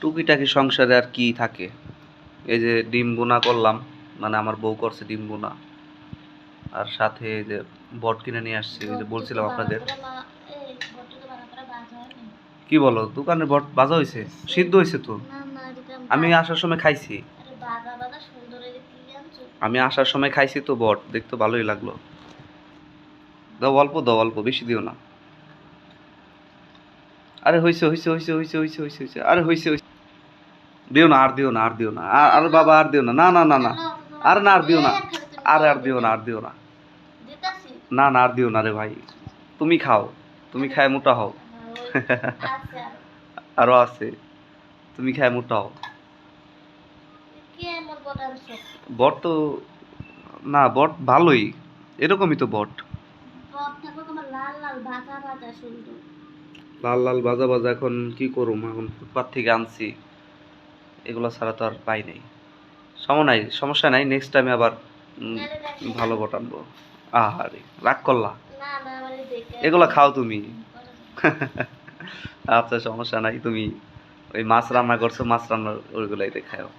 টুকিটাকি সংসারে আর কি থাকে। এই যে ডিম বোনা করলাম, মানে আমার বউ করছে ডিম বোনা, আর সাথে এই যে বট কিনে নিয়ে আসছি, ওই যে বলছিলাম আপনাদের। কি বলো, দোকানের বট ভাজা হয়েছে? সিদ্ধ হয়েছে তো। আমি আসার সময় খাইছি, আমি আসার সময় খাইছি তো বট, দেখতে ভালোই লাগলো। দাও অল্প, দাও অল্প, বেশি দিও না। আরে হইছে হইছে হইছে হইছে হইছে হইছে হইছে, আরে হইছে হইছে। দিও না, আর দিও না, আর দিও না, আর বাবা আর দিও না, না না না না, আর না, আর দিও না, আরে আর দিও না, আর দিও না, না না, আর দিও না রে ভাই। তুমি খাও, তুমি খায় মোটা হও। আরো আছে, তুমি খায় মোটা হও। বট তো না, বট ভালোই, এরকমই তো বট। লাল লাল ভাজা ভাজা, এখন কি করুম, এখন ফুটপাত থেকে আনছি, এগুলো ছাড়া তো আর পাই নাই। সমস্যা নাই, নেক্সট টাইমে আবার ভালো বট আনবো। আহারে রাগ করলা, এগুলা খাও তুমি। আচ্ছা সমস্যা নাই, তুমি ওই মাছ রান্না করছো, মাছ রান্নার ওইগুলাই খাও।